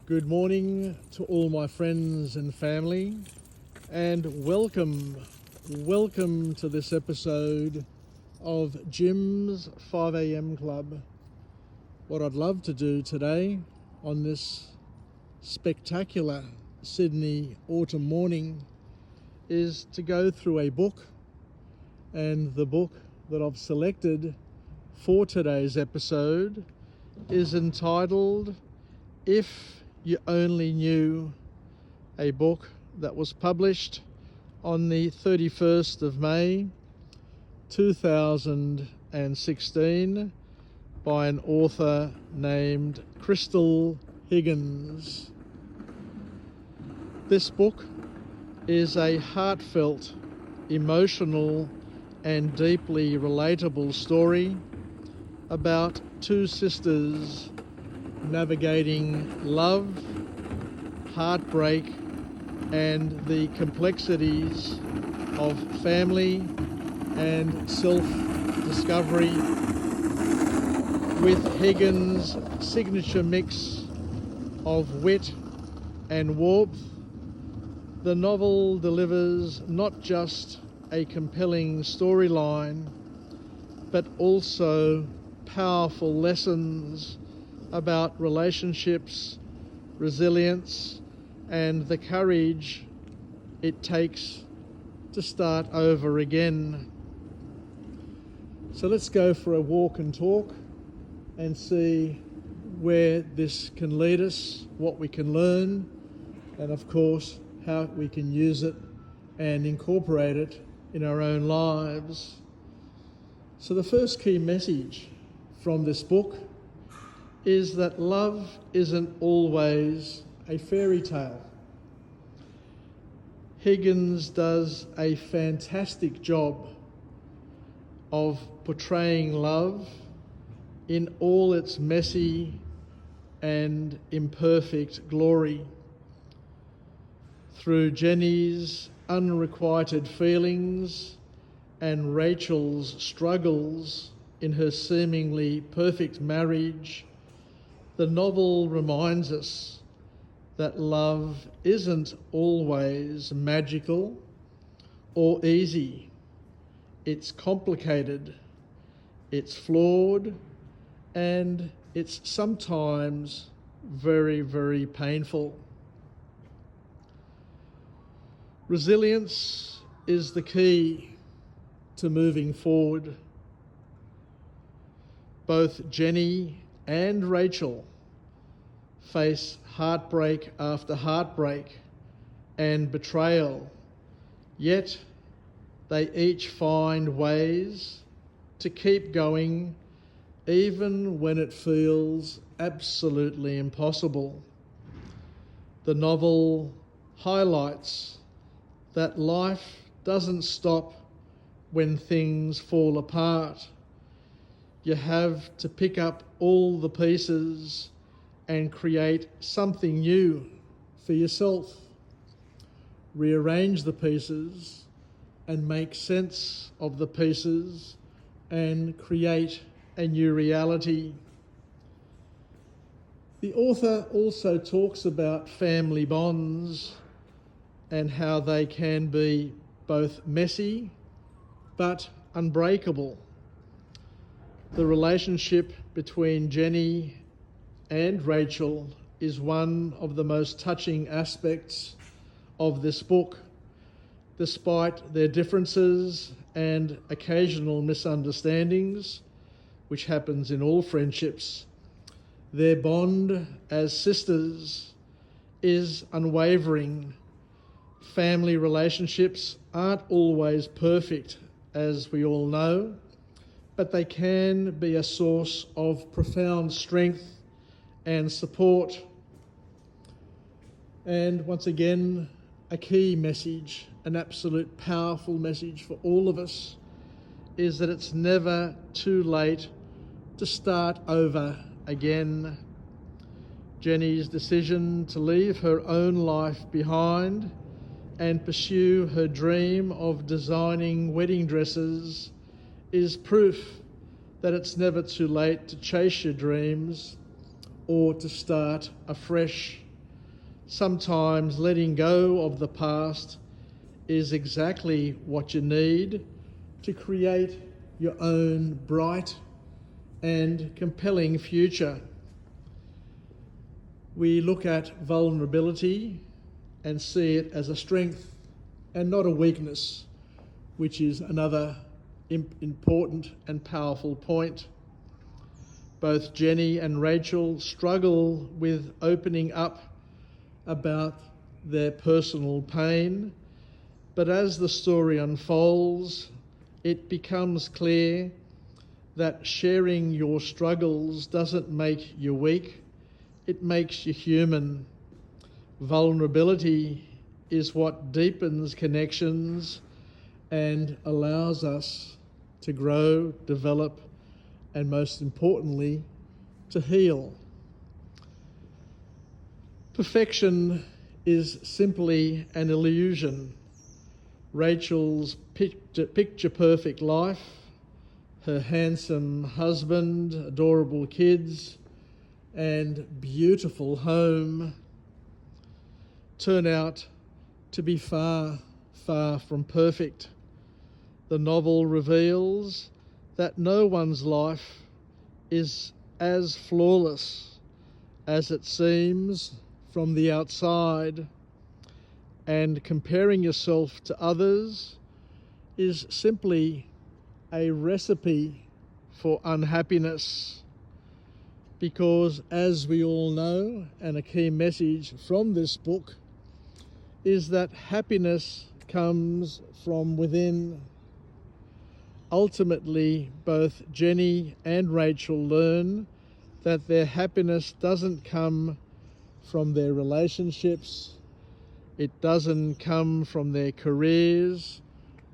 Good morning to all my friends and family, and welcome to this episode of Jim's 5am Club. What I'd love to do today on this spectacular Sydney autumn morning is to go through a book, and the book that I've selected for today's episode is entitled If You Only Knew, a book that was published on the 31st of May 2016 by an author named Kristal Higgins. This book is a heartfelt, emotional and deeply relatable story about two sisters navigating love, heartbreak, and the complexities of family and self-discovery, with Higgins' signature mix of wit and warmth. The novel delivers not just a compelling storyline, but also powerful lessons about relationships, resilience, and the courage it takes to start over again. So let's go for a walk and talk and see where this can lead us, what we can learn, and of course, how we can use it and incorporate it in our own lives. So the first key message from this book is that love isn't always a fairy tale. Higgins does a fantastic job of portraying love in all its messy and imperfect glory. Through Jenny's unrequited feelings and Rachel's struggles in her seemingly perfect marriage, the novel reminds us that love isn't always magical or easy. It's complicated, it's flawed, and it's sometimes very, very painful. Resilience is the key to moving forward. Both Jenny and Rachel face heartbreak after heartbreak and betrayal, yet they each find ways to keep going even when it feels absolutely impossible. The novel highlights that life doesn't stop when things fall apart. You have to pick up all the pieces and create something new for yourself. Rearrange the pieces and make sense of the pieces and create a new reality. The author also talks about family bonds and how they can be both messy but unbreakable. The relationship between Jenny and Rachel is one of the most touching aspects of this book. Despite their differences and occasional misunderstandings, which happens in all friendships, their bond as sisters is unwavering. Family relationships aren't always perfect, as we all know, but they can be a source of profound strength and support. And once again, a key message, an absolute powerful message for all of us, is that it's never too late to start over again. Jenny's decision to leave her own life behind and pursue her dream of designing wedding dresses is proof that it's never too late to chase your dreams or to start afresh. Sometimes letting go of the past is exactly what you need to create your own bright and compelling future. We look at vulnerability and see it as a strength and not a weakness, which is another important and powerful point. Both Jenny and Rachel struggle with opening up about their personal pain, but as the story unfolds, it becomes clear that sharing your struggles doesn't make you weak, it makes you human. Vulnerability is what deepens connections and allows us to grow, develop, and most importantly, to heal. Perfection is simply an illusion. Rachel's picture-perfect life, her handsome husband, adorable kids, and beautiful home turn out to be far, far from perfect. The novel reveals that no one's life is as flawless as it seems from the outside, and comparing yourself to others is simply a recipe for unhappiness. Because as we all know, and a key message from this book is that happiness comes from within. Ultimately, both Jenny and Rachel learn that their happiness doesn't come from their relationships, it doesn't come from their careers,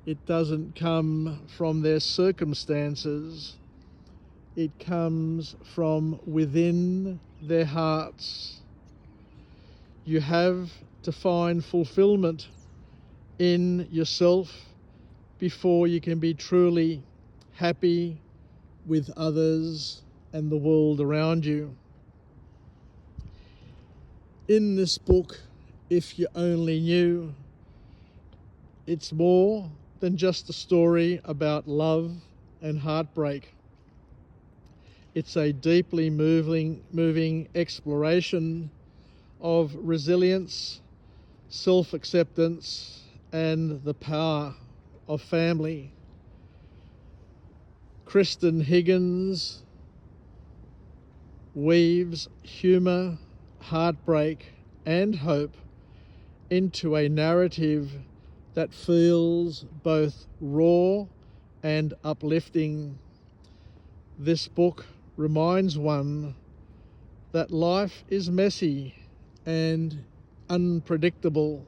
it doesn't come from their circumstances, it comes from within their hearts. You have to find fulfillment in yourself before you can be truly happy with others and the world around you. In this book, if you only knew, it's more than just a story about love and heartbreak. It's a deeply moving exploration of resilience, self-acceptance, and the power of family. Higgins weaves humour, heartbreak, and hope into a narrative that feels both raw and uplifting. This book reminds one that life is messy and unpredictable,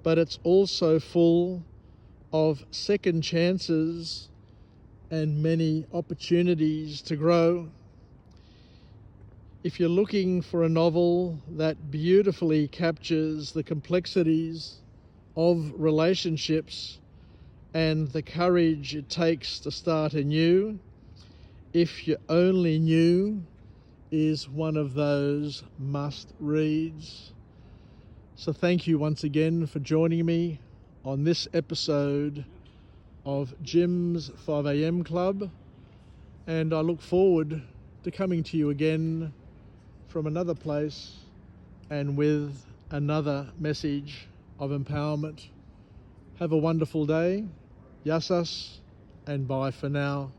but it's also full of second chances and many opportunities to grow. If you're looking for a novel that beautifully captures the complexities of relationships and the courage it takes to start anew, If You Only Knew is one of those must-reads. So thank you once again for joining me on this episode of Jim's 5am Club, and I look forward to coming to you again from another place and with another message of empowerment. Have a wonderful day. Yassas, and bye for now.